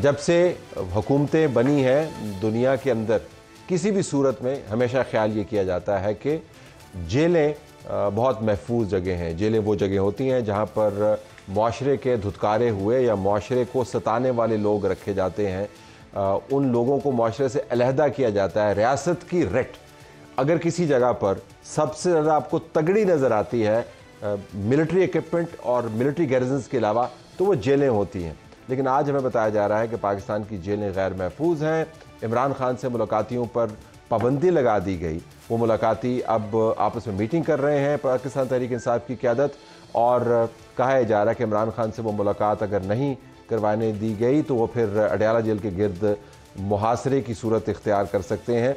جب سے حکومتیں بنی ہیں دنیا کے اندر کسی بھی صورت میں ہمیشہ خیال یہ کیا جاتا ہے کہ جیلیں بہت محفوظ جگہ ہیں. جیلیں وہ جگہ ہوتی ہیں جہاں پر معاشرے کے دھتکارے ہوئے یا معاشرے کو ستانے والے لوگ رکھے جاتے ہیں. ان لوگوں کو معاشرے سے علیحدہ کیا جاتا ہے. ریاست کی رٹ اگر کسی جگہ پر سب سے زیادہ آپ کو تگڑی نظر آتی ہے ملٹری ایکوپمنٹ اور ملٹری گیرزنز کے علاوہ تو وہ جیلیں ہوتی ہیں. لیکن آج ہمیں بتایا جا رہا ہے کہ پاکستان کی جیلیں غیر محفوظ ہیں. عمران خان سے ملاقاتیوں پر پابندی لگا دی گئی. وہ ملاقاتی اب آپس میں میٹنگ کر رہے ہیں پاکستان تحریک انصاف کی قیادت, اور کہا جا رہا ہے کہ عمران خان سے وہ ملاقات اگر نہیں کروانے دی گئی تو وہ پھر اڈیالہ جیل کے گرد محاصرے کی صورت اختیار کر سکتے ہیں.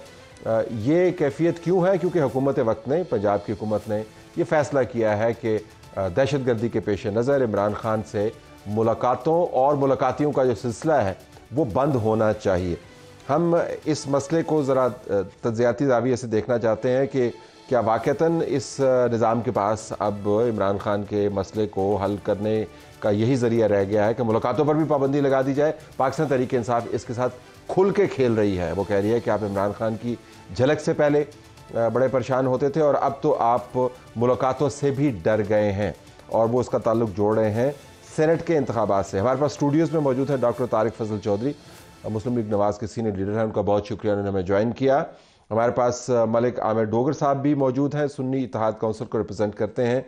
یہ کیفیت کیوں ہے؟ کیونکہ حکومت وقت نے, پنجاب کی حکومت نے یہ فیصلہ کیا ہے کہ دہشت گردی کے پیش نظر عمران خان سے ملاقاتوں اور ملاقاتیوں کا جو سلسلہ ہے وہ بند ہونا چاہیے. ہم اس مسئلے کو ذرا تجزیاتی زاویے سے دیکھنا چاہتے ہیں کہ کیا واقعتاً اس نظام کے پاس اب عمران خان کے مسئلے کو حل کرنے کا یہی ذریعہ رہ گیا ہے کہ ملاقاتوں پر بھی پابندی لگا دی جائے. پاکستان تحریک انصاف اس کے ساتھ کھل کے کھیل رہی ہے. وہ کہہ رہی ہے کہ آپ عمران خان کی جھلک سے پہلے بڑے پریشان ہوتے تھے اور اب تو آپ ملاقاتوں سے بھی ڈر گئے ہیں, اور وہ اس کا تعلق جوڑ رہے ہیں سینٹ کے انتخابات سے. ہمارے پاس اسٹوڈیوز میں موجود ہیں ڈاکٹر طارق فضل چودھری, مسلم لیگ نواز کے سینئر لیڈر ہیں. ان کا بہت شکریہ انہوں نے ہمیں جوائن کیا. ہمارے پاس ملک عامر ڈوگر صاحب بھی موجود ہیں, سنی اتحاد کونسل کو ریپرزینٹ کرتے ہیں.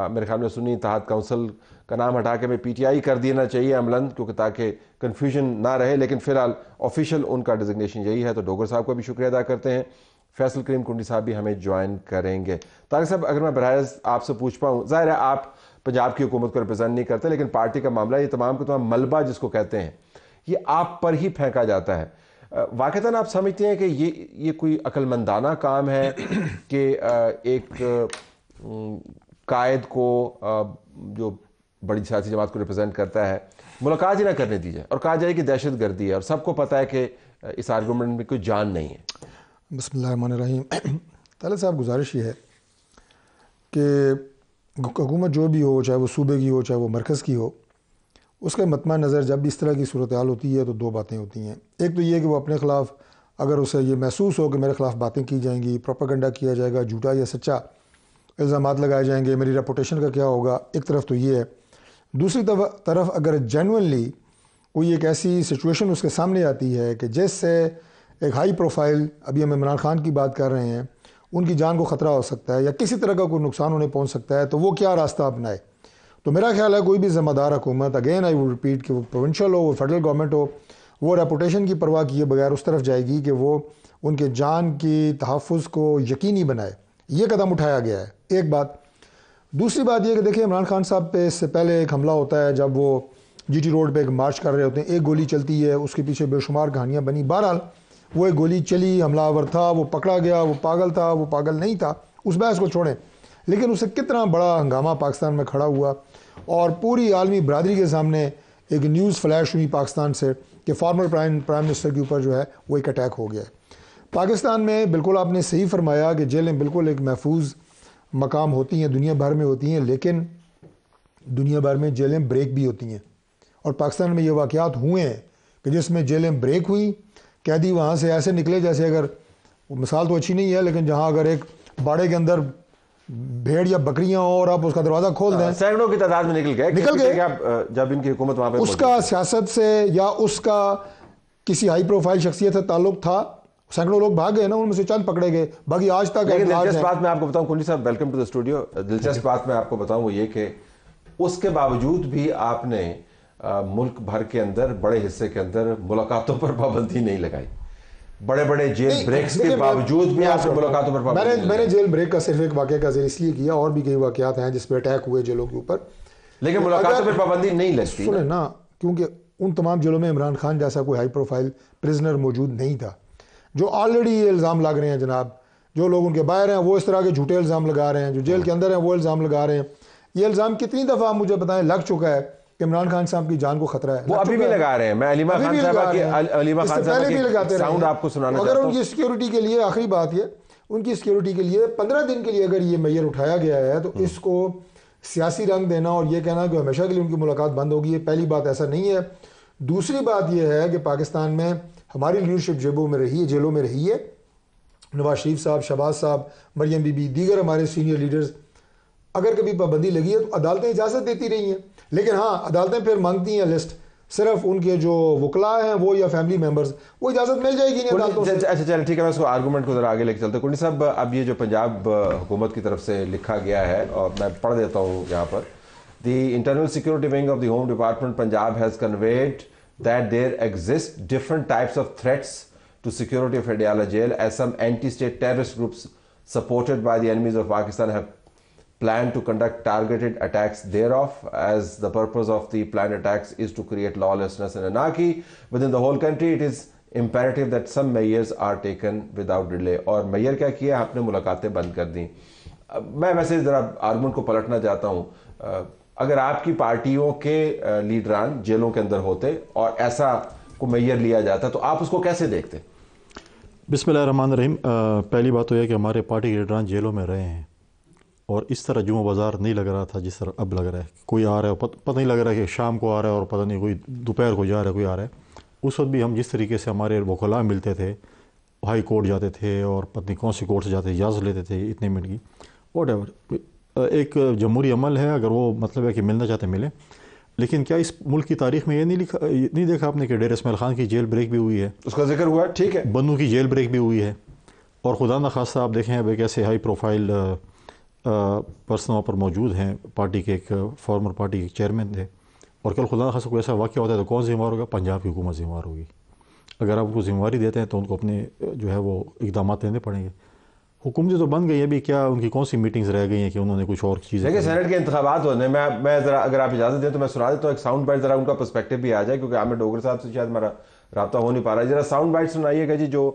میرے خیال میں سنی اتحاد کونسل کا نام ہٹا کے میں پی ٹی آئی کر دینا چاہیے عملاً, کیونکہ تاکہ کنفیوژن نہ رہے, لیکن فی الحال آفیشیل ان کا ڈیزگنیشن یہی ہے. تو ڈوگر صاحب کو بھی شکریہ ادا کرتے ہیں. فیصل کریم کنڈی صاحب بھی ہمیں جوائن کریں گے. طارق صاحب, اگر میں براہ راست آپ سے پوچھ پاؤں, ظاہر ہے آپ پنجاب کی حکومت کو ریپرزینٹ نہیں کرتے, لیکن پارٹی کا معاملہ یہ تمام کے تمام ملبہ جس کو کہتے ہیں یہ آپ پر ہی پھینکا جاتا ہے. واقعتاً آپ سمجھتے ہیں کہ یہ کوئی عقل مندانہ کام ہے کہ ایک قائد کو جو بڑی سیاسی جماعت کو ریپرزینٹ کرتا ہے ملاقات ہی نہ کرنے دی جائے اور کہا جائے کہ دہشت گردی ہے, اور سب کو پتہ ہے کہ اس آرگومنٹ میں کوئی جان نہیں ہے؟ بسم اللہ الرحمن الرحیم. طالب صاحب, گزارش یہ ہے کہ حکومت جو بھی ہو, چاہے وہ صوبے کی ہو چاہے وہ مرکز کی ہو, اس کا مطمع نظر جب بھی اس طرح کی صورتحال ہوتی ہے تو دو باتیں ہوتی ہیں. ایک تو یہ کہ وہ اپنے خلاف اگر اسے یہ محسوس ہو کہ میرے خلاف باتیں کی جائیں گی, پروپیگنڈا کیا جائے گا, جھوٹا یا سچا الزامات لگائے جائیں گے, میری ریپوٹیشن کا کیا ہوگا. ایک طرف تو یہ ہے. دوسری طرف اگر جینوئنلی کوئی ایک ایسی سچویشن اس کے سامنے آتی ہے کہ جس سے ایک ہائی پروفائل, ابھی ہم عمران خان کی بات کر رہے ہیں, ان کی جان کو خطرہ ہو سکتا ہے یا کسی طرح کا کوئی نقصان انہیں پہنچ سکتا ہے, تو وہ کیا راستہ اپنائے. تو میرا خیال ہے کوئی بھی ذمہ دار حکومت, اگین آئی وڈ ریپیٹ, کہ وہ پروونشل ہو, وہ فیڈرل گورنمنٹ ہو, وہ ریپوٹیشن کی پرواہ کیے بغیر اس طرف جائے گی کہ وہ ان کے جان کی تحفظ کو یقینی بنائے. یہ قدم اٹھایا گیا ہے, ایک بات. دوسری بات یہ کہ دیکھیں عمران خان صاحب پہ اس سے پہلے ایک حملہ ہوتا ہے جب وہ جی ٹی روڈ پہ ایک مارچ کر رہے ہوتے ہیں, ایک گولی چلتی ہے, اس کے پیچھے بے شمار کہانیاں بنی. بہرحال وہ ایک گولی چلی, حملہ آور تھا, وہ پکڑا گیا, وہ پاگل تھا, وہ پاگل نہیں تھا, اس بحث کو چھوڑیں, لیکن اسے کتنا بڑا ہنگامہ پاکستان میں کھڑا ہوا اور پوری عالمی برادری کے سامنے ایک نیوز فلیش ہوئی پاکستان سے کہ فارمر پرائم منسٹر کے اوپر جو ہے وہ ایک اٹیک ہو گیا ہے. پاکستان میں بالکل آپ نے صحیح فرمایا کہ جیلیں بالکل ایک محفوظ مقام ہوتی ہیں, دنیا بھر میں ہوتی ہیں, لیکن دنیا بھر میں جیلیں بریک بھی ہوتی ہیں, اور پاکستان میں یہ واقعات ہوئے ہیں کہ جس میں جیلیں بریک ہوئیں, قیدی وہاں سے ایسے نکلے جیسے, اگر مثال تو اچھی نہیں ہے لیکن جہاں اگر ایک باڑے کے اندر بھیڑ یا بکریاں ہوں اور آپ اس کا دروازہ کھول دیں, سینکڑوں کی تعداد میں نکل گئے جب ان کی حکومت وہاں پہ اس کا سیاست سے یا اس کا کسی ہائی پروفائل شخصیت سے تعلق تھا, سینکڑوں لوگ بھاگ گئے نا, ان میں سے چند پکڑے گئے, باقی آج تک. دلچسپ بات میں آپ کو بتاؤں, کنڈی صاحب ویلکم ٹو دا اسٹوڈیو. دلچسپ بات میں آپ کو بتاؤں وہ یہ کہ اس کے باوجود بھی آپ نے ملک بھر کے اندر بڑے حصے کے اندر ملاقاتوں پر پابندی نہیں لگائی. بڑے بڑے جیل بریکس کے باوجود بھی آپ نے ملاقاتوں پر پابندی میں نے جیل بریک کا صرف ایک واقعہ کا ذکر اس لیے کیا, اور بھی کئی واقعات ہیں جس پہ اٹیک ہوئے جیلوں کے اوپر, لیکن ملاقاتوں پر پابندی نہیں لگتی. سنیں نا, کیونکہ ان تمام جیلوں میں عمران خان جیسا کوئی ہائی پروفائل پرزنر موجود نہیں تھا. جو آلریڈی یہ الزام لگ رہے ہیں جناب, جو لوگ ان کے باہر ہیں وہ اس طرح کے جھوٹے الزام لگا رہے ہیں, جو جیل کے اندر ہیں وہ الزام لگا رہے ہیں. یہ الزام کتنی دفعہ آپ مجھے بتائیں لگ چکا ہے کہ عمران خان صاحب کی جان کو خطرہ ہے. وہ ابھی بھی لگا رہے ہیں. میں علیمہ خان صاحبہ کی ساؤنڈ آپ کو سنانا چاہتا ہوں. اگر ان کی سیکیورٹی کے لیے, آخری بات یہ, ان کی سیکیورٹی کے لیے 15 دن کے لیے اگر یہ میئر اٹھایا گیا ہے تو اس کو سیاسی رنگ دینا اور یہ کہنا کہ ہمیشہ کے لیے ان کی ملاقات بند ہوگی, یہ پہلی بات ایسا نہیں ہے. دوسری بات یہ ہے کہ پاکستان میں ہماری لیڈرشپ جیبوں میں رہی ہے، جیلوں میں رہی ہے. نواز شریف صاحب، شہباز صاحب، مریم بی بی، دیگر ہمارے سینئر لیڈرز، اگر کبھی پابندی لگی ہے تو عدالتیں اجازت دیتی رہی ہیں. لیکن ہاں عدالتیں پھر مانگتی ہیں لسٹ، صرف ان کے جو وکلاء ہیں وہ یا فیملی ممبرز، وہ اجازت مل جائے گی نہیں عدالتوں سے. اچھا چلیں ٹھیک ہے، میں اس کو آرگومنٹ کو ذرا آگے لے کے چلتے. کنڈی صاحب، اب یہ جو پنجاب حکومت کی طرف سے لکھا گیا ہے اور میں پڑھ دیتا ہوں یہاں پر. The internal security wing of the home department Punjab has conveyed that there exist different types of threats to security of Adiala jail as some anti-state terrorist groups supported by the enemies of Pakistan have planned to conduct targeted attacks thereof, as the purpose of the planned attacks is to create lawlessness and anarchy within the whole country. It is imperative that some measures are taken without delay. اور mayor کیا کیا؟ آپ نے ملاقاتیں بند کر دیں. میں ویسے ذرا آرگومنٹ کو پلٹنا چاہتا ہوں. اگر آپ کی پارٹیوں کے لیڈران جیلوں کے اندر ہوتے اور ایسا کو میئر لیا جاتا تو آپ اس کو کیسے دیکھتے؟ بسم اللہ الرحمن الرحیم. پہلی بات تو یہ کہ ہمارے پارٹی کے لیڈران جیلوں میں رہے ہیں اور اس طرح جمعہ بازار نہیں لگ رہا تھا جس طرح اب لگ رہا ہے. کوئی آ رہا ہے پتہ نہیں لگ رہا ہے کہ شام کو آ رہا ہے اور پتہ نہیں کوئی دوپہر کو جا رہا ہے، کوئی آ رہا ہے. اس وقت بھی ہم جس طریقے سے ہمارے وکلاء ملتے تھے، ہائی کورٹ جاتے تھے اور پتہ نہیں کون سی کورٹ سے جاتے تھے، اجازت لیتے تھے اتنے منٹ کی، واٹ ایور. ایک جمہوری عمل ہے، اگر وہ مطلب ہے کہ ملنا چاہتے ملیں. لیکن کیا اس ملک کی تاریخ میں یہ نہیں دیکھا آپ نے کہ ڈیر اسماعیل خان کی جیل بریک بھی ہوئی ہے؟ اس کا ذکر ہوا ہے، ٹھیک ہے. بنو کی جیل بریک بھی ہوئی ہے. اور خدا نخواستہ آپ دیکھیں اب ایک ایسے ہائی پروفائل پرسن وہاں پر موجود ہیں، پارٹی کے ایک فارمر پارٹی کے چیئرمین تھے، اور کل خدا نخواستہ کوئی ایسا واقعہ ہوتا ہے تو کون ذمہ دار ہوگا؟ پنجاب کی حکومت ذمہ دار ہوگی. اگر آپ ان کو ذمہ داری دیتے ہیں تو ان کو اپنے جو ہے وہ اقدامات لینے پڑیں گے. حکومتیں تو بن گئی ہیں، ابھی کیا ان کی کون سی میٹنگز رہ گئی ہیں کہ انہوں نے کچھ اور چیزیں. دیکھیں سینٹ کے انتخابات ہونے میں ذرا اگر آپ اجازت دیں تو میں سنا دیتا ہوں ایک ساؤنڈ بائٹ، ذرا ان کا پرسپیکٹو بھی آ جائے، کیونکہ عامر ڈوگر صاحب سے شاید ہمارا رابطہ ہو نہیں پا رہا ہے. ذرا ساؤنڈ بائٹ سنائیے گا جی، جو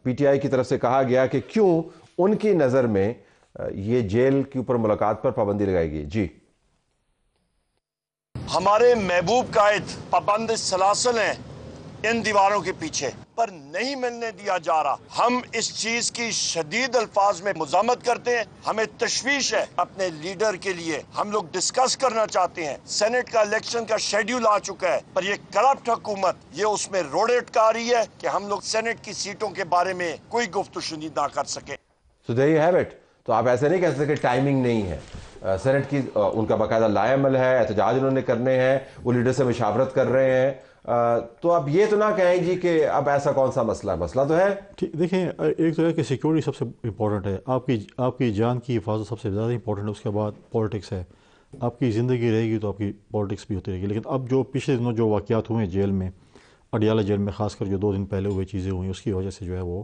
پی ٹی آئی کی طرف سے کہا گیا کہ کیوں ان کی نظر میں یہ جیل کے اوپر ملاقات پر پابندی لگائی گئی. جی، ہمارے محبوب قائد پابند سلاسل ہیں ان دیواروں کے پیچھے، پر نہیں ملنے دیا جا رہا. ہم اس چیز کی شدید الفاظ میں مذمت کرتے ہیں. ہمیں تشویش ہے اپنے لیڈر کے لیے. ہم لوگ ڈسکس کرنا چاہتے ہیں. سینٹ کا الیکشن کا شیڈیول آ چکا ہے، پر یہ کرپٹ حکومت یہ اس میں روڑے اٹکا رہی ہے کہ ہم لوگ سینٹ کی سیٹوں کے بارے میں کوئی گفتگو شنید نہ کر سکیں. So there you have it. تو آپ ایسے نہیں کہہ سکتے کہ ٹائمنگ نہیں ہے. سینٹ کی ان کا باقاعدہ لائے عمل ہے، احتجاج انہوں نے کرنے ہیں، وہ لیڈر سے مشاورت کر رہے ہیں. تو اب یہ تو نہ کہیں جی کہ اب ایسا کون سا مسئلہ تو ہے. دیکھیں، ایک تو ہے کہ سیکورٹی سب سے امپورٹنٹ ہے. آپ کی جان کی حفاظت سب سے زیادہ امپورٹنٹ ہے. اس کے بعد پالیٹکس ہے. آپ کی زندگی رہے گی تو آپ کی پالیٹکس بھی ہوتی رہے گی. لیکن اب جو پچھلے دنوں جو واقعات ہوئے جیل میں، اڈیالہ جیل میں خاص کر جو 2 دن پہلے ہوئے چیزیں ہوئیں، اس کی وجہ سے جو ہے وہ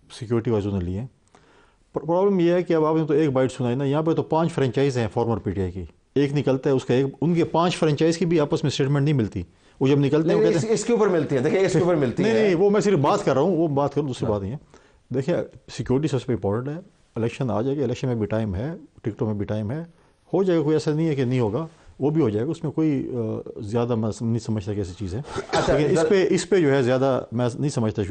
سیکورٹی وائز نے لی ہیں. پرابلم یہ ہے کہ اب آپ نے تو ایک بائٹ سنائی نا، یہاں پہ تو 5 فرنچائز ہیں فارمر پی ٹی آئی کی. ایک نکلتا ہے اس کا ان کے 5 فرنچائز کی بھی آپس میں اسٹیٹمنٹ نہیں ملتی. وہ جب نکلتے ہیں اس کے اوپر ملتی ہے. دیکھیں اس کے اوپر ملتی ہے. نہیں، وہ میں صرف بات کر رہا ہوں، وہ بات کروں دوسری بات نہیں ہے. دیکھیں سیکورٹی سب سے امپورٹنٹ ہے. الیکشن آ جائے گا، الیکشن میں بھی ٹائم ہے، ٹکٹوں میں بھی ٹائم ہے، ہو جائے گا. کوئی ایسا نہیں ہے کہ نہیں ہوگا، وہ بھی ہو جائے گا. اس میں کوئی زیادہ میں نہیں سمجھتا کہ ایسی چیز ہے. لیکن اس پہ جو ہے زیادہ میں نہیں سمجھتا.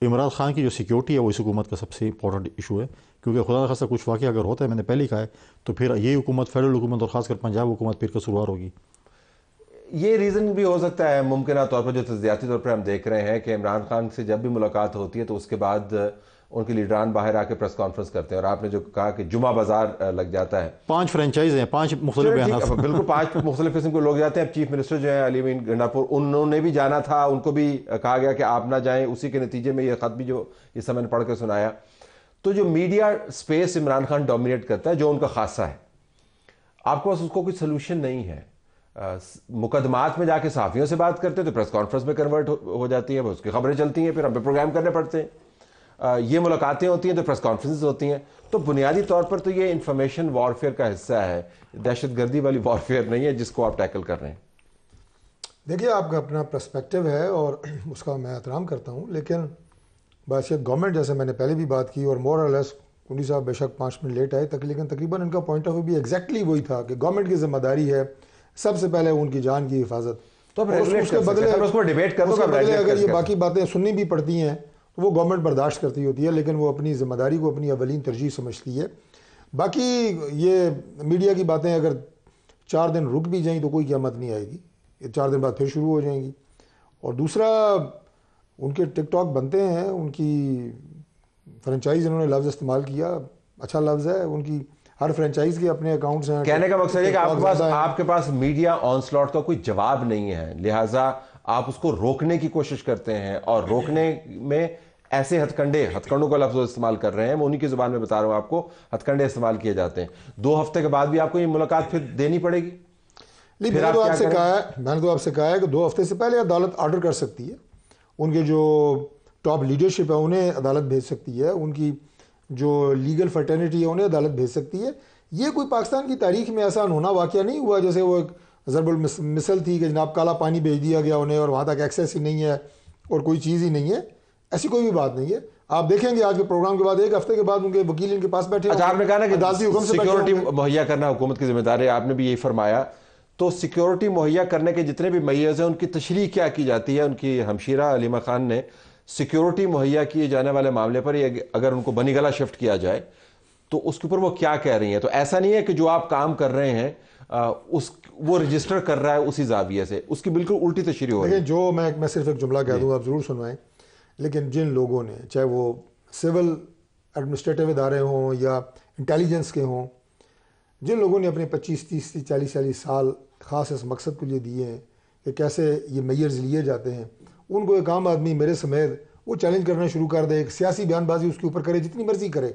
عمران خان کی جو سیکورٹی ہے وہ اس حکومت کا سب سے امپورٹنٹ ایشو ہے، کیونکہ خدا نخواستہ کچھ واقعہ اگر ہوتا ہے، میں نے پہلے ہی کہا ہے، تو پھر یہ حکومت، فیڈرل حکومت اور خاص کر پنجاب حکومت پھر قصوروار ہوگی. یہ ریزن بھی ہو سکتا ہے ممکنہ طور پر جو تجزیاتی طور پر ہم دیکھ رہے ہیں کہ عمران خان سے جب بھی ملاقات ہوتی ہے تو اس کے بعد ان کے لیڈران باہر آ کے پریس کانفرنس کرتے ہیں. اور آپ نے جو کہا کہ جمعہ بازار لگ جاتا ہے، 5 فرنچائز ہیں، 5 مختلف بیانات. بالکل 5 مختلف قسم کے لوگ جاتے ہیں. چیف منسٹر جو ہیں علی امین گنڈاپور، انہوں نے بھی جانا تھا، ان کو بھی کہا گیا کہ آپ نہ جائیں. اسی کے نتیجے میں یہ خط بھی جو اس سمے نے پڑھ کے سنایا. تو جو media space Imran Khan dominate کرتا ہے، جو ان کا خاصہ ہے، آپ کے پاس اس کو کوئی سلوشن نہیں ہے. مقدمات میں جا کے صحافیوں سے بات کرتے ہیں تو پریس کانفرنس میں کنورٹ ہو جاتی ہیں، اس کی خبریں چلتی ہیں، پھر ہم پہ پروگرام کرنے پڑتے ہیں. یہ ملاقاتیں ہوتی ہیں تو پریس کانفرنس ہوتی ہیں. تو بنیادی طور پر تو یہ انفارمیشن وارفیئر کا حصہ ہے، دہشت گردی والی وارفیئر نہیں ہے جس کو آپ ٹیکل کر رہے ہیں. دیکھیے آپ کا اپنا پرسپیکٹو ہے اور اس کا میں احترام کرتا ہوں، لیکن بحثیت گورنمنٹ جیسے میں نے پہلے بھی بات کی، اور مور اور لیس کنڈی صاحب بے شک 5 منٹ لیٹ آئے لیکن تقریباً ان کا پوائنٹ آف ویو بھی ایگزیکٹلی وہی تھا کہ گورنمنٹ کی ذمہ داری ہے سب سے پہلے ان کی جان کی حفاظت. تو اس کے بدلے اگر یہ باقی باتیں سننی بھی پڑتی ہیں تو وہ گورنمنٹ برداشت کرتی ہوتی ہے، لیکن وہ اپنی ذمہ داری کو اپنی اولین ترجیح سمجھتی ہے. باقی یہ میڈیا کی باتیں اگر 4 دن رک بھی جائیں تو کوئی قیامت نہیں آئے گی. یہ 4 دن بعد پھر شروع ہو جائیں گی. اور دوسرا ان کے ٹک ٹاک بنتے ہیں, ان کی فرنچائز انہوں نے لفظ استعمال کیا, اچھا لفظ ہے, ان کی ہر فرنچائز کے اپنے اکاؤنٹس ہیں. کہنے کا مقصد ہے کہ آپ کے پاس میڈیا آن سلاٹ کا کوئی جواب نہیں ہے, لہٰذا آپ اس کو روکنے کی کوشش کرتے ہیں, اور روکنے میں ایسے ہتھ کنڈوں کا لفظ استعمال کر رہے ہیں, میں انہی کی زبان میں بتا رہا ہوں آپ کو, ہتھ کنڈے استعمال کیے جاتے ہیں. 2 ہفتے کے بعد بھی آپ کو یہ ملاقات پھر دینی پڑے گی. میں نے تو آپ سے کہا ہے کہ 2 ہفتے سے پہلے عدالت آرڈر کر سکتی ہے, ان کے جو ٹاپ لیڈرشپ ہے انہیں عدالت بھیج سکتی ہے, ان کی جو لیگل فرٹرنیٹی ہے انہیں عدالت بھیج سکتی ہے. یہ کوئی پاکستان کی تاریخ میں ایسا انہونا واقعہ نہیں ہوا جیسے وہ ایک ضرب المثل تھی کہ جناب کالا پانی بھیج دیا گیا انہیں اور وہاں تک ایکسیس ہی نہیں ہے اور کوئی چیز ہی نہیں ہے. ایسی کوئی بھی بات نہیں ہے. آپ دیکھیں گے آج کے پروگرام کے بعد 1 ہفتے کے بعد ان کے وکیل ان کے پاس بیٹھے. اچھا, آپ نے کہا نا کہ سیکیورٹی مہیا کرنا حکومت کی ذمہ داری ہے, آپ نے بھی یہی فرمایا. تو سیکیورٹی مہیا کرنے کے جتنے بھی میئرز ہیں ان کی تشریح کیا کی جاتی ہے؟ ان کی ہمشیرہ علیمہ خان نے سیکیورٹی مہیا کیے جانے والے معاملے پر اگر ان کو بنی گلہ شفٹ کیا جائے تو اس کے اوپر وہ کیا کہہ رہی ہیں؟ تو ایسا نہیں ہے کہ جو آپ کام کر رہے ہیں وہ رجسٹر کر رہا ہے اسی زاویے سے, اس کی بالکل الٹی تشریح ہو رہی ہے. جو میں صرف ایک جملہ کہہ دوں, آپ ضرور سنوائیں, لیکن جن لوگوں نے, چاہے وہ سول ایڈمنسٹریٹو ادارے ہوں یا انٹیلیجنس کے ہوں, جن لوگوں نے اپنے 25, 30, 40 سال خاص اس مقصد کے لیے دیے ہیں کہ کیسے یہ میئرز لیے جاتے ہیں, ان کو ایک عام آدمی میرے سمیت وہ چیلنج کرنا شروع کر دے, ایک سیاسی بیان بازی اس کے اوپر کرے, جتنی مرضی کرے,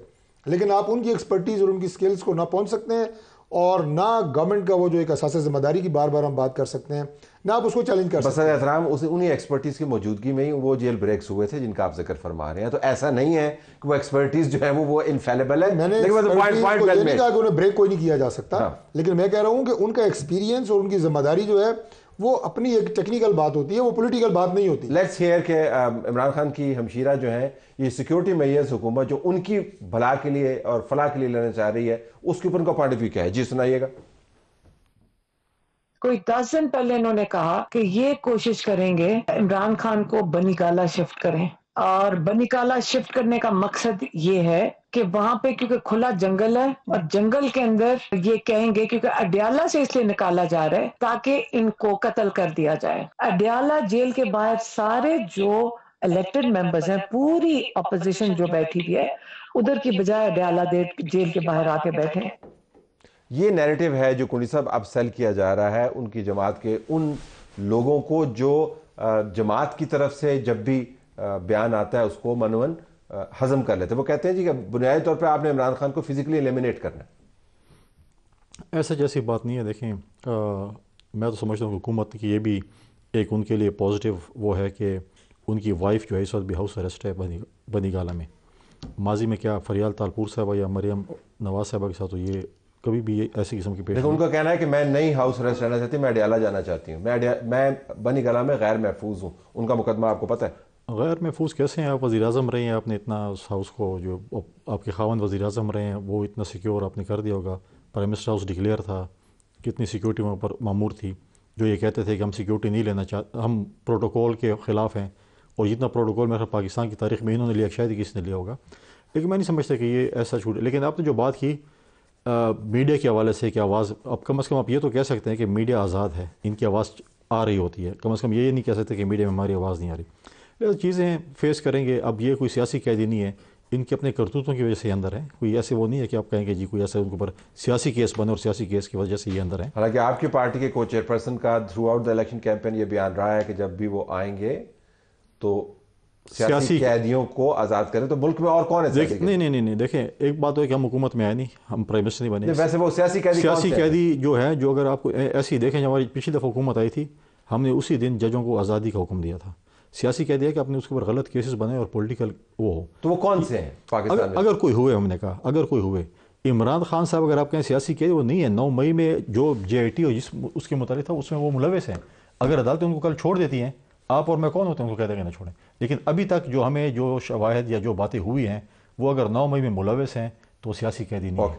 لیکن آپ ان کی ایکسپرٹیز اور ان کی سکلز کو نہ پہنچ سکتے ہیں, اور نہ گورنمنٹ کا وہ جو ایک اساس ذمہ داری کی بار بار ہم بات کر سکتے ہیں, نہ آپ اس کو چیلنج کر سکتے ہیں. بسر احترام انہی ایکسپرٹیز کی موجودگی میں ہی وہ جیل بریکس ہوئے تھے جن کا آپ ذکر فرما رہے ہیں. تو ایسا نہیں ہے کہ وہ ایکسپرٹیز جو ہے وہ انفیلیبل ہے. میں نے یہ نہیں کہا کہ انہیں بریک کوئی نہیں کیا جا سکتا, لیکن میں کہہ رہا ہوں کہ ان کا ایکسپیرینس اور ان کی ذمہ داری جو ہے وہ اپنی ایک ٹیکنیکل بات ہوتی ہے, وہ پولیٹیکل بات نہیں ہوتی. لیٹس ہیئر کہ عمران خان کی ہمشیرہ جو ہیں یہ سیکیورٹی میئرز حکومت جو ان کی بھلا کے لیے اور فلاح کے لیے لینا چاہ رہی ہے, اس کے اوپر ان کا پوائنٹ آف ویو کیا ہے؟ جی سنائیے گا. کوئی 10 دن پہلے انہوں نے کہا کہ یہ کوشش کریں گے عمران خان کو بنی گالہ شفٹ کریں, اور بنی گالہ شفٹ کرنے کا مقصد یہ ہے کہ وہاں پہ کیونکہ کھلا جنگل ہے, اور جنگل کے اندر یہ کہیں گے کیونکہ اڈیالہ سے اس لیے نکالا جا رہا ہے تاکہ ان کو قتل کر دیا جائے. اڈیالہ جیل کے باہر سارے جو الیکٹڈ ممبرز ہیں, پوری اپوزیشن جو بیٹھی ہوئی ہے, ادھر کی بجائے اڈیالہ جیل کے باہر آ کے بیٹھے. یہ نیریٹو ہے جو کنڈی صاحب اب سیل کیا جا رہا ہے ان کی جماعت کے ان لوگوں کو جو جماعت کی طرف سے جب بھی بیان آتا ہے اس کو منون ہضم کر لیتے. وہ کہتے ہیں جی کہ بنیادی طور پہ آپ نے عمران خان کو فزیکلی ایلیمینیٹ کرنا ہے. ایسا جیسی بات نہیں ہے. دیکھیں میں تو سمجھتا ہوں کہ حکومت کی یہ بھی ایک ان کے لیے پازیٹیو وہ ہے کہ ان کی وائف جو ہے اس وقت بھی ہاؤس اریسٹ ہے بنی گالہ میں. ماضی میں کیا فریال تالپور صاحبہ یا مریم نواز صاحبہ کے ساتھ تو یہ کبھی بھی ایسی قسم کی پیش لیکن ان کا کہنا ہے کہ میں نہیں ہاؤس اریسٹ رہنا چاہتی, میں اڈیالہ جانا چاہتی ہوں, میں بنی گالہ میں غیر محفوظ ہوں. ان کا مقدمہ آپ کو پتہ ہے. غیر محفوظ کیسے ہیں؟ آپ وزیر اعظم رہے ہیں, آپ نے اتنا اس ہاؤس کو, جو آپ کے خاوند وزیر اعظم رہے ہیں, وہ اتنا سیکیور آپ نے کر دیا ہوگا. پرائم منسٹر ہاؤس ڈکلیئر تھا, کتنی سیکیورٹی وہاں پر معمور تھی. جو یہ کہتے تھے کہ ہم سیکیورٹی نہیں لینا چاہتے, ہم پروٹوکول کے خلاف ہیں, اور جتنا پروٹوکول میرا پاکستان کی تاریخ میں انہوں نے لیا شاید ہی کسی نے لیا ہوگا. لیکن میں نہیں سمجھتا کہ یہ ایسا چھوٹ. لیکن آپ نے جو بات کی میڈیا کے حوالے سے کہ آواز, اب کم از کم آپ یہ تو کہہ سکتے ہیں کہ میڈیا آزاد ہے, ان کی آواز آ رہی ہوتی ہے. کم از کم یہ نہیں کہہ سکتے کہ میڈیا میں ہماری آواز نہیں آ رہی. لیکن چیزیں فیس کریں گے. اب یہ کوئی سیاسی قیدی نہیں ہے, ان کے اپنے کرتوتوں کی وجہ سے اندر ہے. کوئی ایسے وہ نہیں ہے کہ آپ کہیں گے جی کوئی ایسا ان کے اوپر سیاسی کیس بنے اور سیاسی کیس کی وجہ سے یہ اندر ہیں. حالانکہ آپ کی پارٹی کے کو چیئر پرسن کا through out the election campaign یہ بیان رہا ہے کہ جب بھی وہ آئیں گے تو سیاسی قیدیوں کو آزاد کریں. تو ملک میں اور کون ہے؟ نہیں دیکھیں, ایک بات ہے کہ ہم حکومت میں آئے نہیں, ہم پرائم منسٹر نہیں بنے. ویسے وہ سیاسی قیدی جو ہے, جو اگر آپ کو ایسی دیکھیں, جب ہماری پچھلی دفعہ حکومت آئی تھی ہم نے اسی دن ججوں کو آزادی کا حکم دیا تھا. سیاسی قیدی ہے کہ اپنے اس کے اوپر غلط کیسز بنے اور پولیٹیکل وہ ہو. تو وہ کون سے ہیں پاکستان میں؟ اگر کوئی ہوئے, ہم نے کہا اگر کوئی ہوئے. عمران خان صاحب اگر آپ کہیں سیاسی قیدی, وہ نہیں ہے. 9 مئی میں جو JIT اور جس اس کے متعلق تھا اس میں وہ ملوث ہیں. اگر عدالتیں ان کو کل چھوڑ دیتی ہیں, آپ اور میں کون ہوتے ہیں ان کو کہتے ہیں کہ نہ چھوڑیں. لیکن ابھی تک جو ہمیں جو شواہد یا جو باتیں ہوئی ہیں وہ اگر 9 مئی میں ملوث ہیں تو سیاسی قیدی نہیں ہے.